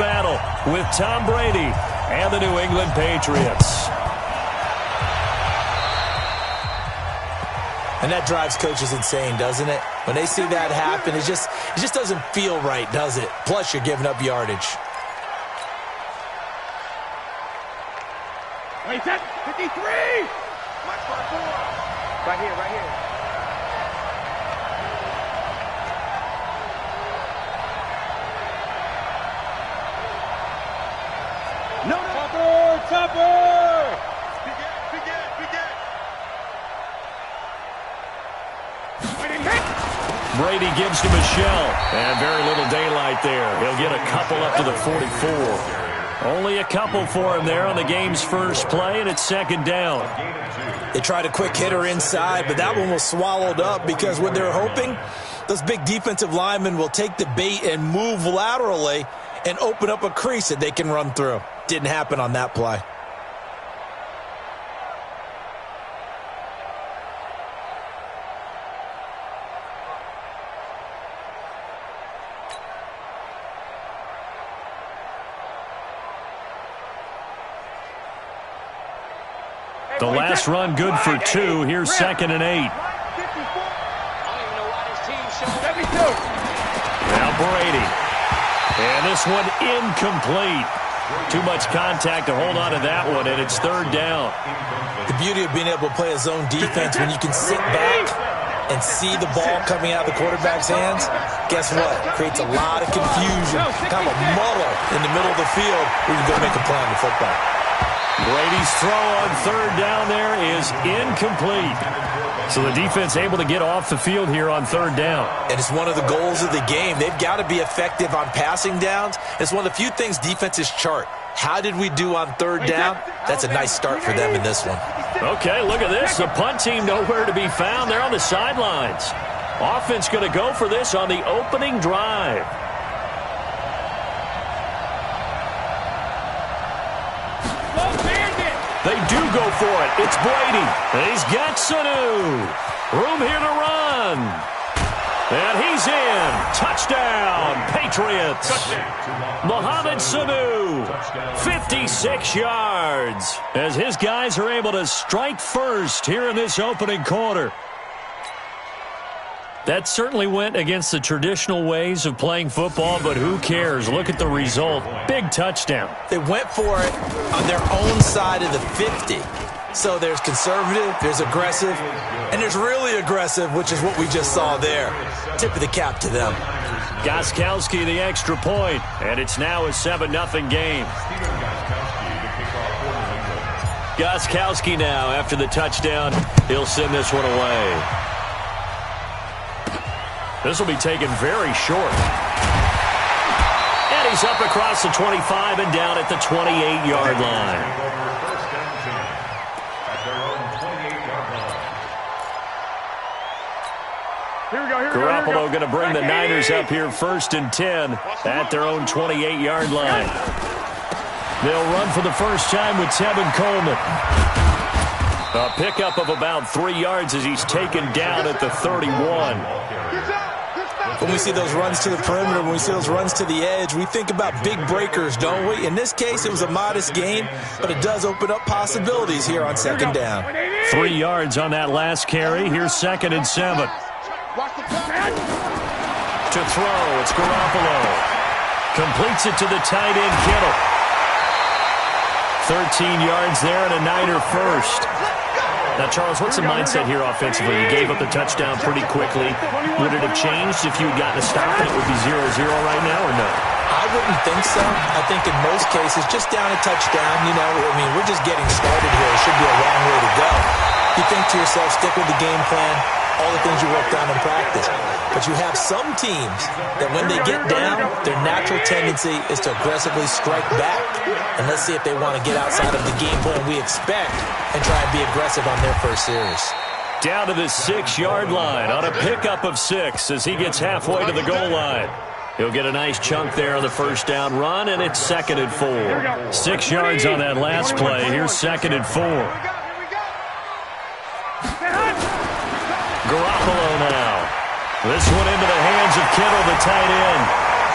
battle with Tom Brady and the New England Patriots. And that drives coaches insane, doesn't it? When they see that happen, it just doesn't feel right, does it? Plus, you're giving up yardage. Wait, 53! Right here, right here. No, Topper! Brady gives to Michelle, and very little daylight there. He'll get a couple up to the 44. Only a couple for him there on the game's first play, and it's second down. They tried a quick hitter inside, but that one was swallowed up because what they're hoping, those big defensive linemen will take the bait and move laterally and open up a crease that they can run through. Didn't happen on that play. The last run good for 2. Here's 2nd and 8. Now Brady. And this one incomplete. Too much contact to hold on to that one, and it's 3rd down. The beauty of being able to play a zone defense when you can sit back and see the ball coming out of the quarterback's hands, guess what? Creates a lot of confusion, kind of a muddle in the middle of the field where you can go make a play on the football. Brady's throw on 3rd down there is incomplete. So the defense able to get off the field here on 3rd down. And it's one of the goals of the game. They've got to be effective on passing downs. It's one of the few things defenses chart. How did we do on 3rd down? That's a nice start for them in this one. Okay, look at this. The punt team nowhere to be found. They're on the sidelines. Offense going to go for this on the opening drive. They do go for it. It's Brady. He's got Sanu. Room here to run. And he's in. Touchdown, Patriots. Mohamed Sanu, 56 yards, as his guys are able to strike first here in this opening quarter. That certainly went against the traditional ways of playing football, but who cares? Look at the result. Big touchdown. They went for it on their own side of the 50. So there's conservative, there's aggressive, and there's really aggressive, which is what we just saw there. Tip of the cap to them. Gostkowski the extra point, and it's now a 7-0 game. Gostkowski now, after the touchdown, he'll send this one away. This will be taken very short. And he's up across the 25 and down at the 28-yard line. Garoppolo going to bring the Niners up here 1st and 10 at their own 28-yard line. They'll run for the first time with Tevin Coleman. A pickup of about 3 yards as he's taken down at the 31. When we see those runs to the perimeter, when we see those runs to the edge, we think about big breakers, don't we? In this case, it was a modest gain, but it does open up possibilities here on 2nd down. 3 yards on that last carry. Here's 2nd and 7. To throw, it's Garoppolo. Completes it to the tight end, Kittle. 13 yards there and a Niner first. Now, Charles, what's the mindset here offensively? You gave up the touchdown pretty quickly. Would it have changed if you had gotten a stop and it would be 0-0 right now, or no? I wouldn't think so. I think in most cases, just down a touchdown, you know, I mean, we're just getting started here. It should be a long way to go. You think to yourself, stick with the game plan, all the things you worked on in practice. But you have some teams that when they get down, their natural tendency is to aggressively strike back. And let's see if they want to get outside of the game plan we expect and try and be aggressive on their first series. Down to the 6-yard line on a pickup of 6 as he gets halfway to the goal line. He'll get a nice chunk there on the first down run, and it's 2nd and 4. 6 yards on that last play. Here's 2nd and 4. Garoppolo now. This one into the hands of Kittle, the tight end.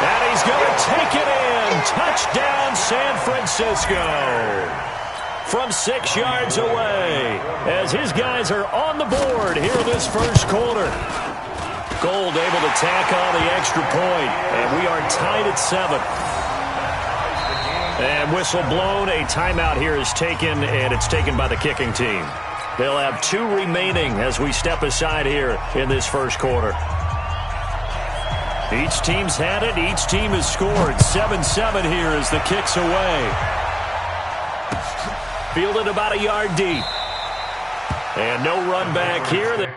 And he's going to take it in. in. Touchdown, San Francisco. From 6 yards away, as his guys are on the board here in this first quarter. Gold able to tack on the extra point, and we are tied at 7. And whistle blown, a timeout here is taken, and it's taken by the kicking team. They'll have 2 remaining as we step aside here in this first quarter. Each team's had it. Each team has scored. 7-7 here as the kick's away. Fielded about a yard deep. And no run back here.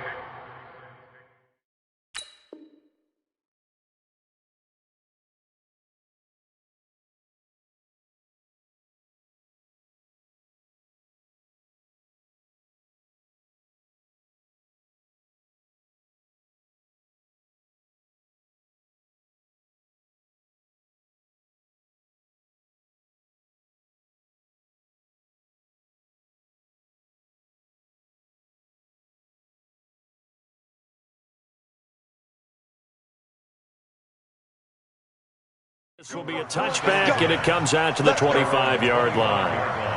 This will be a touchback, and it comes out to the 25-yard line.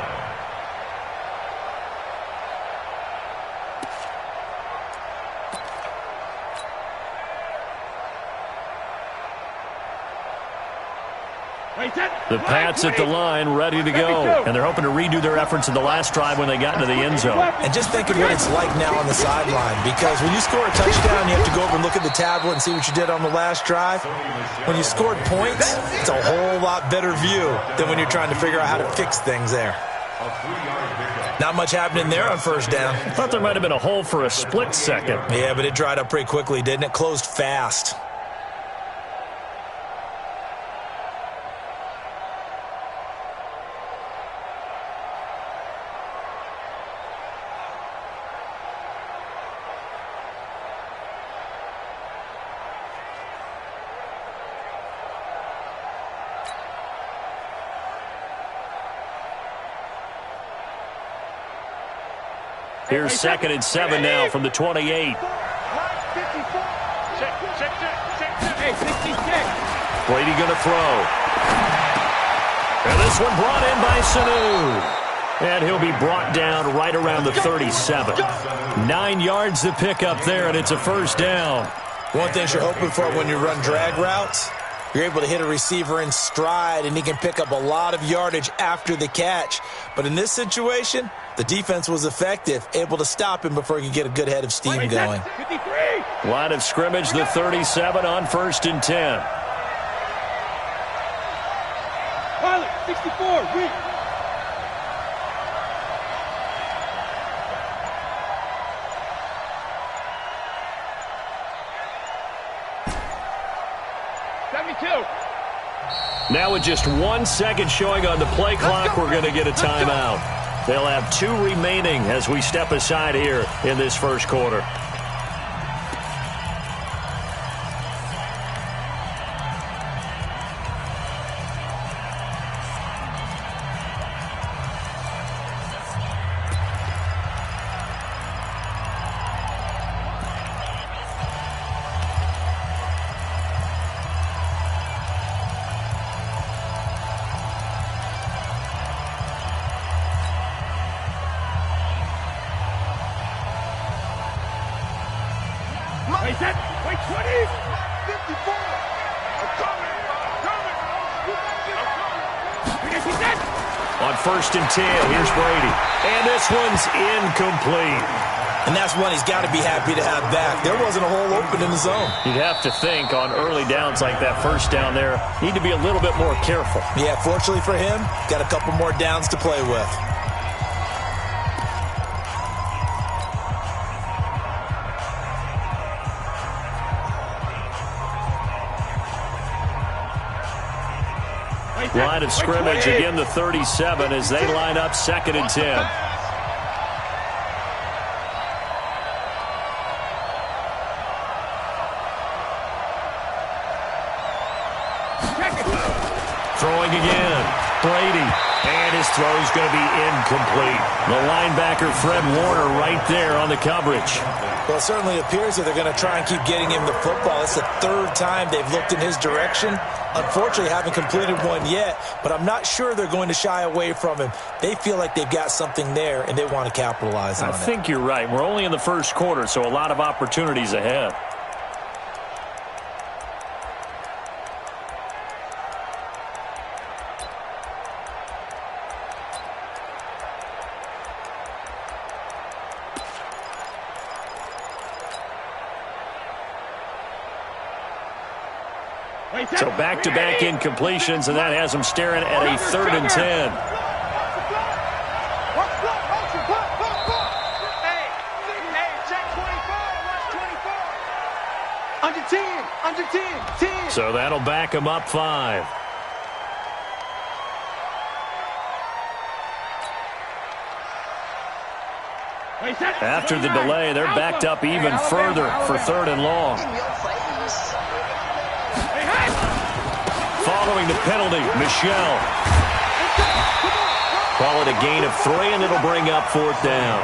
The Pats at the line, ready to go. And they're hoping to redo their efforts in the last drive when they got into the end zone. And just think of what it's like now on the sideline, because when you score a touchdown, you have to go over and look at the tablet and see what you did on the last drive. When you scored points, it's a whole lot better view than when you're trying to figure out how to fix things there. Not much happening there on first down. I thought there might have been a hole for a split second. Yeah, but it dried up pretty quickly, didn't it? Closed fast. Here's 2nd and 7 now from the 28. Hey, 66. Brady going to throw. And this one brought in by Sanu. And he'll be brought down right around the 37. 9 yards to pick up there, and it's a first down. One thing you're hoping for when you run drag routes, you're able to hit a receiver in stride, and he can pick up a lot of yardage after the catch. But in this situation, the defense was effective, able to stop him before he could get a good head of steam going. 53. Line of scrimmage, the 37 on 1st and 10. Pilot, 64. Read. Now with just 1 second showing on the play clock, we're going to get a timeout. They'll have 2 remaining as we step aside here in this first quarter. Wait, set. Wait, 20. 54. I'm coming. On 1st and 10, here's Brady. And this one's incomplete. And that's one he's got to be happy to have back. There wasn't a hole open in the zone. You'd have to think on early downs like that first down there, need to be a little bit more careful. Yeah, fortunately for him, got a couple more downs to play with. Line of scrimmage, again the 37 as they line up 2nd and 10. Throwing again. Brady. And his throw's going to be incomplete. The linebacker, Fred Warner, right there on the coverage. Well, it certainly appears that they're going to try and keep getting him the football. It's the 3rd time they've looked in his direction, Unfortunately, haven't completed one yet, but I'm not sure they're going to shy away from him. They feel like they've got something there, and they want to capitalize on it. I think you're right. We're only in the first quarter, so a lot of opportunities ahead. So back-to-back incompletions, and that has them staring at a 3rd and 10. Under 10. So that'll back them up 5. After the delay, they're backed up even further for 3rd and long. Following the penalty, Michelle. Call it a gain of 3, and it'll bring up 4th down.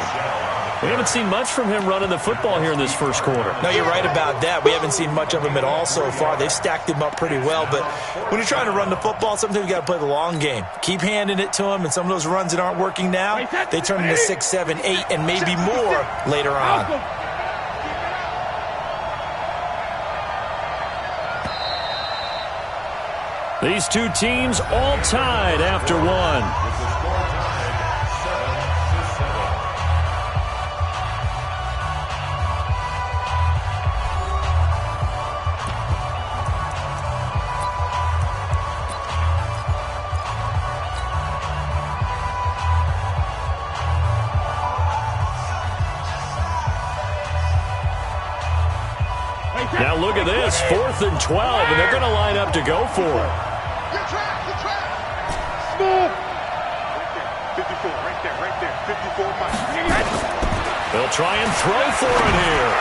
We haven't seen much from him running the football here in this first quarter. No, you're right about that. We haven't seen much of him at all so far. They've stacked him up pretty well, but when you're trying to run the football, sometimes you got to play the long game. Keep handing it to him, and some of those runs that aren't working now, they turn into 6, 7, 8, and maybe more later on. These two teams all tied after 1. Now look at this, 4th and 12, and they're going to line up to go for it. Smooth. 54, right there. 54 miles. They'll try and throw for it here.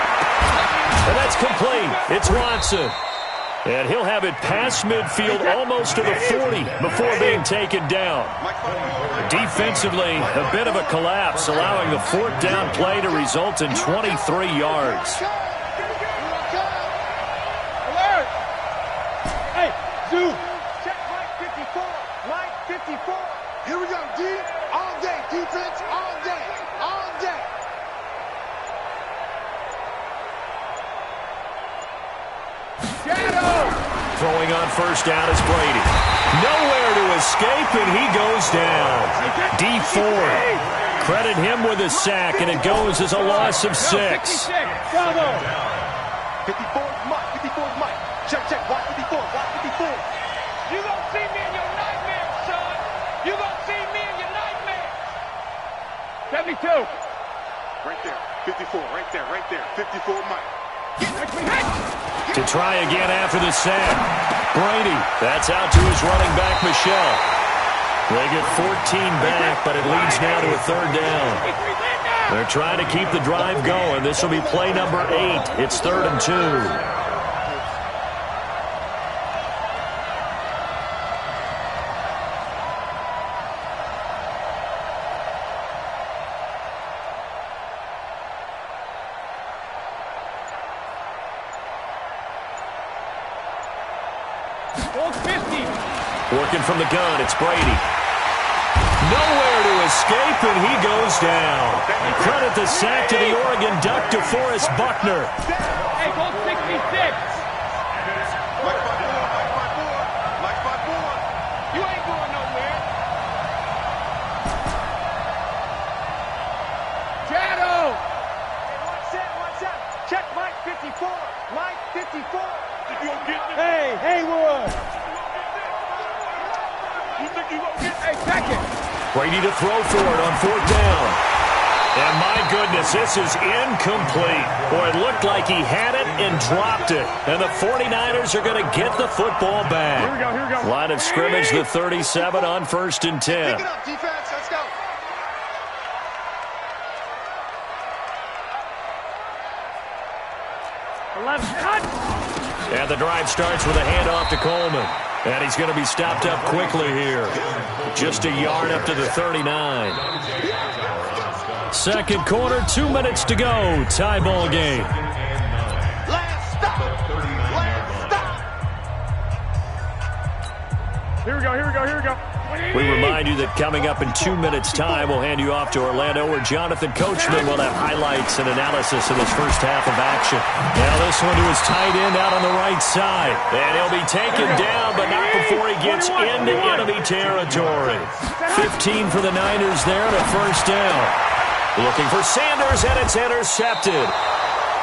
And that's complete. It's Watson. And he'll have it past midfield almost to the 40 before being taken down. Defensively, a bit of a collapse, allowing the 4th down play to result in 23 yards. Two. Check Mike 54. Mike 54. Here we go, D. All day. Defense all day. All day. Shadow. Throwing on 1st down is Brady. Nowhere to escape, and he goes down. D Ford. Credit him with a sack, and it goes as a loss of 6. 54's Mike. 54's Mike. Check. Watch 54. Watch 54. You gonna see me in your nightmares, son. You gonna see me in your nightmares. 72. Right there. 54. Right there. 54 Mike. To try again after the sack. Brady. That's out to his running back, Michelle. They get 14 back, but it leads now to a 3rd down. They're trying to keep the drive going. This will be play number 8. It's 3rd and 2. Working from the gun, it's Brady. Nowhere to escape, and he goes down. Credit the sack to the Oregon Duck, DeForest Buckner. Hey, go 66. Mike 5-4. You ain't going nowhere. Shadow. Hey, watch out. Check Mike 54. Mike 54. Hey, Haywood. Brady to throw for it on 4th down. And my goodness, this is incomplete. Boy, it looked like he had it and dropped it. And the 49ers are going to get the football back. Here we go. Line of scrimmage, the 37 on 1st and 10. Pick it up, defense. Let's go. And the drive starts with a handoff to Coleman. And he's going to be stopped up quickly here. Just a yard up to the 39. Second quarter, 2 minutes to go. Tie ball game. Last stop. Here we go. We remind you that coming up in 2 minutes' time, we'll hand you off to Orlando, where Jonathan Coachman will have highlights and analysis of this first half of action. Now this one to his tight end out on the right side. And he'll be taken down, but not before he gets into enemy territory. 15 for the Niners there and a first down. Looking for Sanders, and it's intercepted.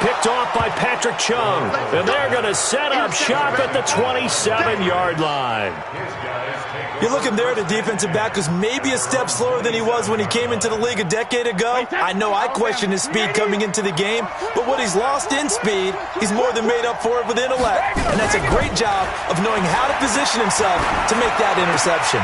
Picked off by Patrick Chung. And they're going to set up shop at the 27-yard line. You're looking there at the defensive back who's maybe a step slower than he was when he came into the league a decade ago. I know I questioned his speed coming into the game, but what he's lost in speed, he's more than made up for it with intellect. And that's a great job of knowing how to position himself to make that interception.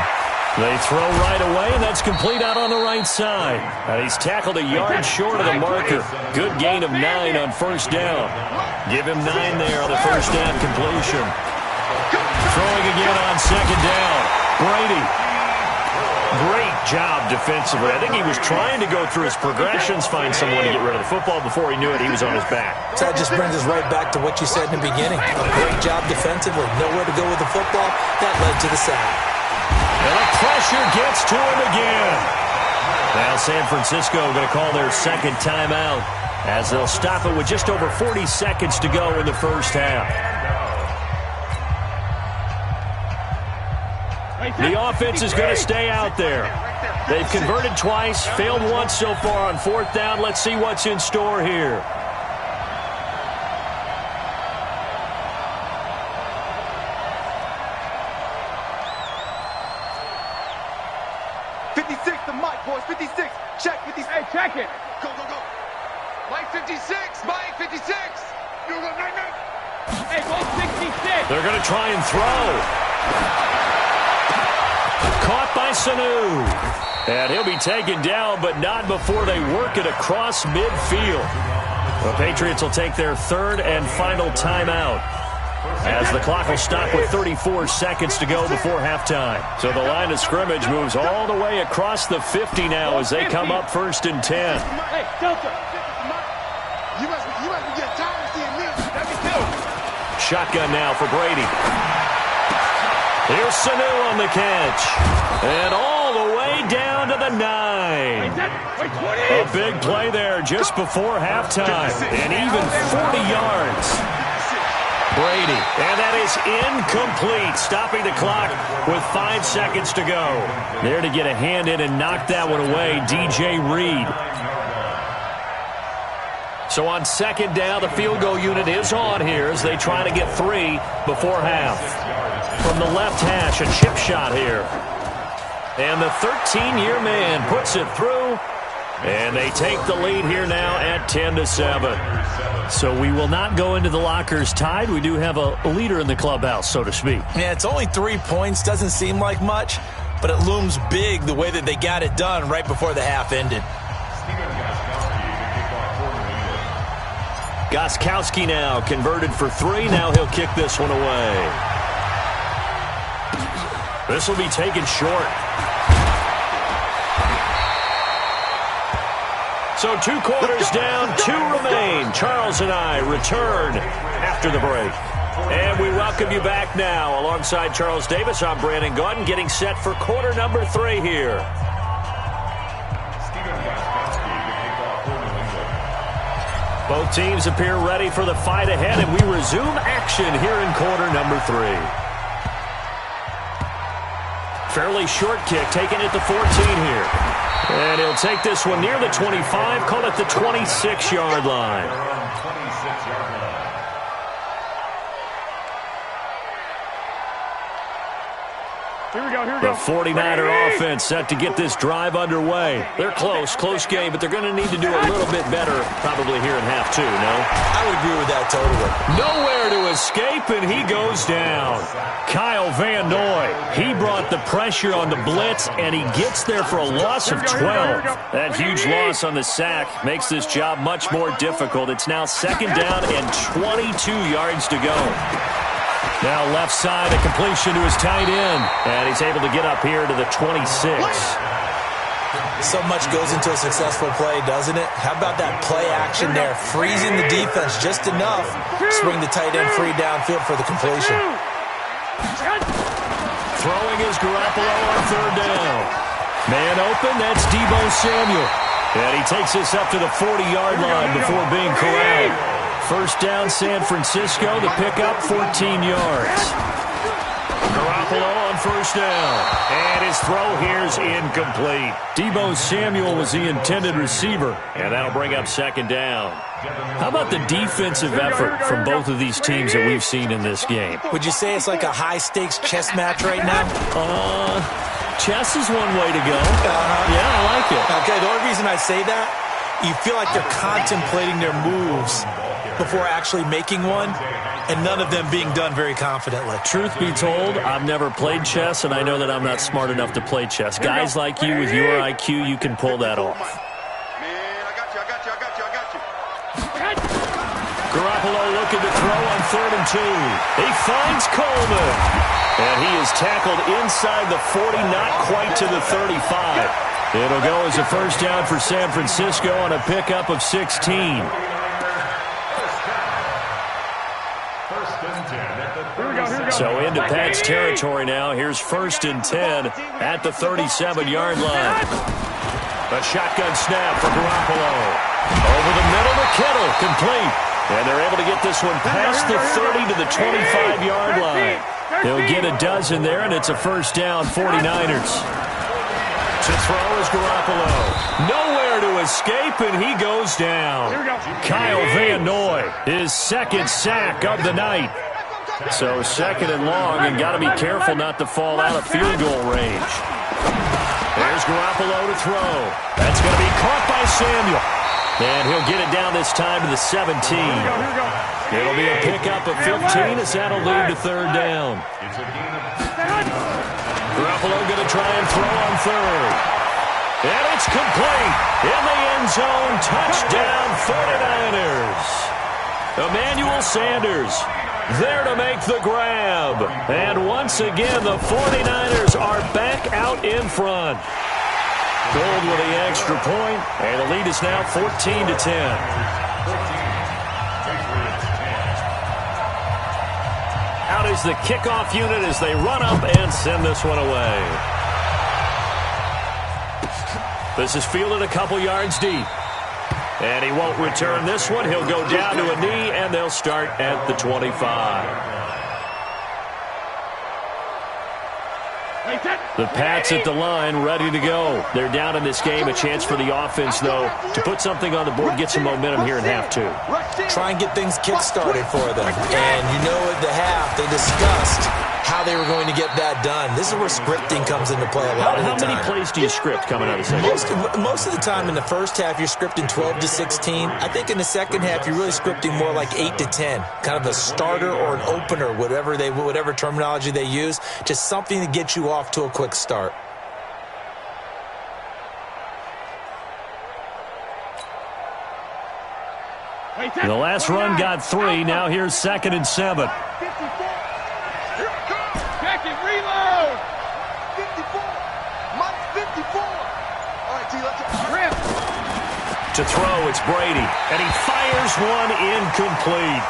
They throw right away, and that's complete out on the right side. And he's tackled a yard short of the marker. Good gain of 9 on first down. Give him 9 there on the first down completion. Throwing again on second down. Brady. Great job defensively. I think he was trying to go through his progressions, find someone to get rid of the football. Before he knew it, he was on his back. So that just brings us right back to what you said in the beginning. A great job defensively. Nowhere to go with the football. That led to the sack. And the pressure gets to him again. Now San Francisco going to call their second timeout as they'll stop it with just over 40 seconds to go in the first half. The offense is going to stay out there. They've converted twice, failed once so far on fourth down. Let's see what's in store here. Check it. Go. Mike 56. Mike 56. You go, Nine. Hey, go 66. They're going to try and throw. Caught by Sanu. And he'll be taken down, but not before they work it across midfield. The Patriots will take their third and final timeout, as the clock will stop with 34 seconds to go before halftime. So the line of scrimmage moves all the way across the 50 now as they come up first and 10. Hey, Delta. You must be getting tired of seeing me. Let me go. Shotgun now for Brady. Here's Sanu on the catch. And all the way down to the 9. A big play there just before halftime. And even 40 yards. Brady, and that is incomplete, stopping the clock with 5 seconds to go. There to get a hand in and knock that one away, DJ Reed. So on second down, the field goal unit is on here as they try to get 3 before half. From the left hash, a chip shot here. And the 13-year man puts it through, and they take the lead here now at 10-7. So we will not go into the lockers tied. We do have a leader in the clubhouse, so to speak. Yeah, it's only 3 points. Doesn't seem like much, but it looms big the way that they got it done right before the half ended. Gostkowski now converted for 3. Now he'll kick this one away. This will be taken short. So 2 quarters down, 2 remain. Charles and I return after the break. And we welcome you back now. Alongside Charles Davis, I'm Brandon Gaudin, getting set for quarter number 3 here. Both teams appear ready for the fight ahead, and we resume action here in quarter number 3. Fairly short kick, taken at the 14 here. And he'll take this one near the 25, call it the 26-yard line. Here we go. The 49er offense set to get this drive underway. They're close game, but they're going to need to do a little bit better probably here in half 2, no? I would agree with that totally. Nowhere to escape, and he goes down. Kyle Van Noy, he brought the pressure on the blitz, and he gets there for a loss of 12. That huge loss on the sack makes this job much more difficult. It's now second down and 22 yards to go. Now left side, a completion to his tight end. And he's able to get up here to the 26. So much goes into a successful play, doesn't it? How about that play action there? Freezing the defense just enough to swing the tight end free downfield for the completion. Throwing is Garoppolo on third down. Man open, that's Deebo Samuel. And he takes this up to the 40-yard line before being corralled. First down, San Francisco. The pickup, 14 yards. Garoppolo on first down. And his throw here's incomplete. Deebo Samuel was the intended receiver. And that'll bring up second down. How about the defensive effort from both of these teams that we've seen in this game? Would you say it's like a high-stakes chess match right now? Chess is one way to go. Yeah, I like it. Okay, the only reason I say that, you feel like they're contemplating their moves before actually making one, and none of them being done very confidently. Truth be told, I've never played chess, and I know that I'm not smart enough to play chess. Guys like you with your IQ, you can pull that off. Garoppolo looking to throw on 3rd and 2. He finds Coleman. And he is tackled inside the 40, not quite to the 35. It'll go as a first down for San Francisco on a pickup of 16. So into Pat's territory now. Here's 1st and 10 at the 37-yard line. A shotgun snap for Garoppolo. Over the middle to Kittle, complete. And they're able to get this one past the 30 to the 25-yard line. They'll get a dozen there, and it's a first down, 49ers. To throw is Garoppolo. Nowhere to escape, and he goes down. Kyle Van Noy, his second sack of the night. So 2nd and long, and got to be careful not to fall out of field goal range. There's Garoppolo to throw. That's going to be caught by Samuel. And he'll get it down this time to the 17. It'll be a pickup of 15 as that'll lead to 3rd down. Garoppolo going to try and throw on 3rd. And it's complete. In the end zone, touchdown 49ers. Emmanuel Sanders there to make the grab. And once again, the 49ers are back out in front. Gold with the extra point, and the lead is now 14-10. Out is the kickoff unit as they run up and send this one away. This is fielded a couple yards deep. And he won't return this one. He'll go down to a knee, and they'll start at the 25. The Pats at the line, ready to go. They're down in this game. A chance for the offense, though, to put something on the board, get some momentum here in half 2. Try and get things kick-started for them. And you know at the half, they discussed how they were going to get that done. This is where scripting comes into play a lot of the time. How many plays do you script coming out of the second? Most of the time in the first half, you're scripting 12 to 16. I think in the second half, you're really scripting more like 8 to 10. Kind of a starter or an opener, whatever terminology they use. Just something to get you off to a quick start. The last run got 3. Now here's 2nd and 7. Reload! 54! Mike, 54! All right, T, let's rip! To throw, it's Brady. And he fires one incomplete. I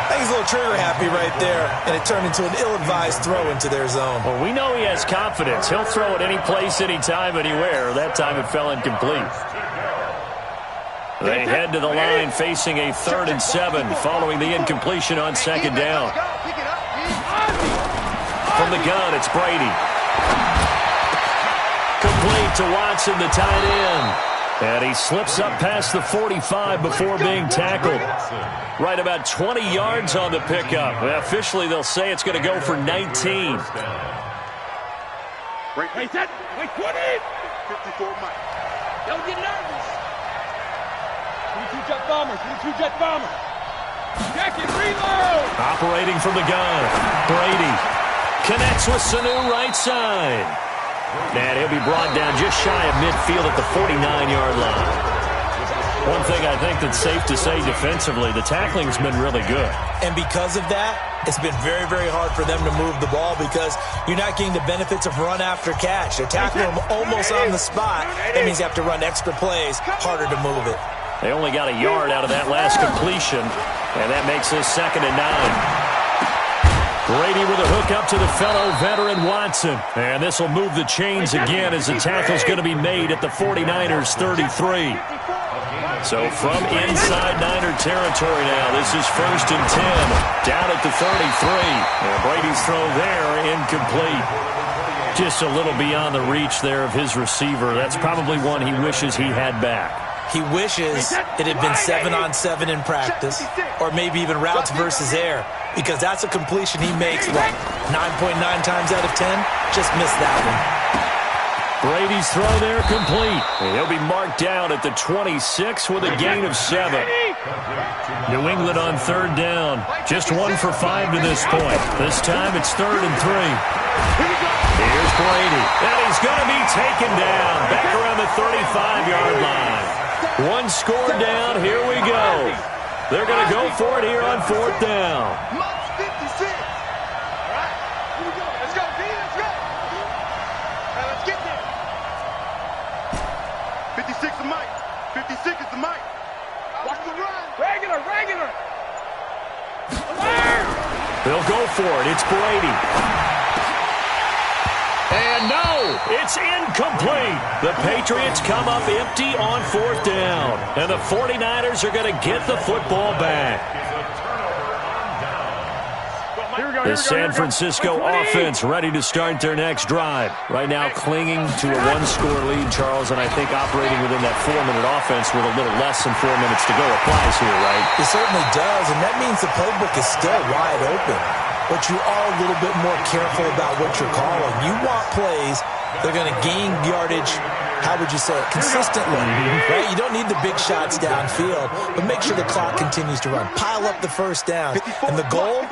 think he's a little trigger happy right there, and it turned into an ill-advised throw into their zone. Well, we know he has confidence. He'll throw it any place, anytime, anywhere. That time it fell incomplete. They head to the line facing a 3rd and 7 following the incompletion on 2nd down. From the gun, it's Brady. Complete to Watson, the tight end. And he slips up past the 45 before being tackled. Right about 20 yards on the pickup. Well, officially, they'll say it's going to go for 19. Wait, set. Wait, 20. 54, Mike. Don't get nervous. 22 jet bombers. 22 jet bombers. Check it, reload. Operating from the gun, Brady. Connects with Sanu right side. And he'll be brought down just shy of midfield at the 49-yard line. One thing I think that's safe to say defensively, the tackling's been really good. And because of that, it's been very, very hard for them to move the ball because you're not getting the benefits of run after catch. They're tackling them almost on the spot. That means you have to run extra plays, harder to move it. They only got a yard out of that last completion, and that makes this 2nd and 9. Brady with a hook up to the fellow veteran Watson. And this will move the chains again as the tackle's going to be made at the 49ers 33. So from inside Niner territory now, this is 1st and 10. Down at the 33. And Brady's throw there incomplete. Just a little beyond the reach there of his receiver. That's probably one he wishes he had back. He wishes it had been 7-on-7 in practice, or maybe even routes versus air, because that's a completion he makes, what, 9.9 times out of 10? Just missed that one. Brady's throw there complete. And he'll be marked down at the 26 with a gain of 7. New England on 3rd down. Just 1 for 5 to this point. This time it's 3rd and 3. Here's Brady. And he's going to be taken down back around the 35-yard line. 1 score down. Here we go. They're going to go for it here on 4th down. 56. All right. Here we go. Let's go, D. Let's go. All right, let's get there. 56 is Mike. 56 is the Mike. Watch the run. Regular. They'll go for it. It's Brady. And no, it's incomplete. The Patriots come up empty on 4th down. And the 49ers are going to get the football back. The San Francisco offense ready to start their next drive. Right now clinging to a 1-score lead, Charles, and I think operating within that 4-minute offense with a little less than 4 minutes to go applies here, right? It certainly does, and that means the playbook is still wide open. But you are a little bit more careful about what you're calling. You want plays that are going to gain yardage, how would you say it, consistently, right? You don't need the big shots downfield, but make sure the clock continues to run. Pile up the first down. And the goal,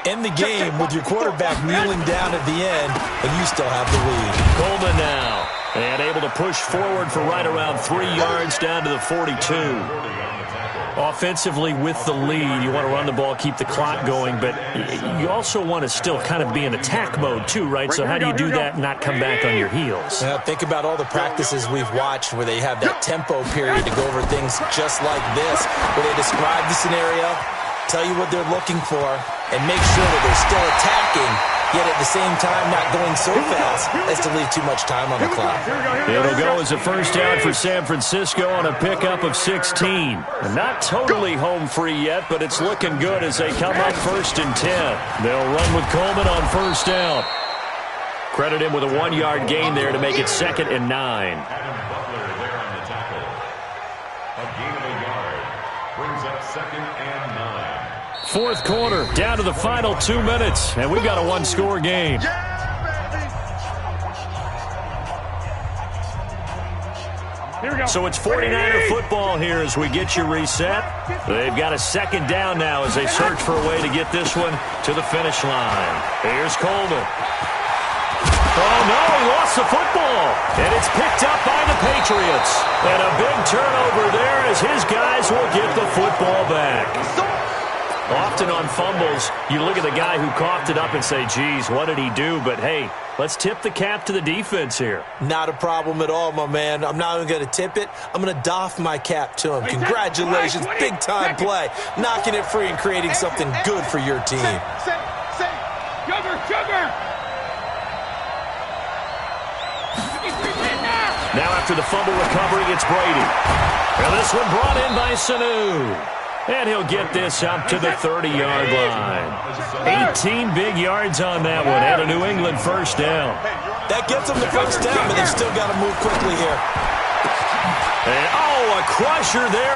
end the game with your quarterback kneeling down at the end, and you still have the lead. Coleman now, and able to push forward for right around 3 yards down to the 42. Offensively with the lead, you want to run the ball, keep the clock going, but you also want to still kind of be in attack mode too, right? So how do you do that and not come back on your heels? Yeah, think about all the practices we've watched where they have that tempo period to go over things just like this, where they describe the scenario, tell you what they're looking for, and make sure that they're still attacking, yet at the same time not going so fast as to leave too much time on the clock. It'll go as a first down for San Francisco on a pickup of 16. And not totally home free yet, but it's looking good as they come up 1st and 10. They'll run with Coleman on 1st down. Credit him with a 1-yard gain there to make it 2nd and 9. Brings up 2nd and 9. 4th quarter, down to the final 2 minutes, and we've got a 1-score game. So it's 49er football here as we get you reset. They've got a 2nd down now as they search for a way to get this one to the finish line. Here's Coleman. Oh, no, he lost the football. And it's picked up by the Patriots. And a big turnover there as his guys will get the football back. Often on fumbles, you look at the guy who coughed it up and say, geez, what did he do? But, hey, let's tip the cap to the defense here. Not a problem at all, my man. I'm not even going to tip it. I'm going to doff my cap to him. Congratulations. Big-time play. Knocking it free and creating something good for your team. Now after the fumble recovery, it's Brady. And this one brought in by Sanu. And he'll get this up to the 30-yard line. 18 big yards on that one, and a New England first down. That gets them the first down, but they've still got to move quickly here. And, oh, a crusher there.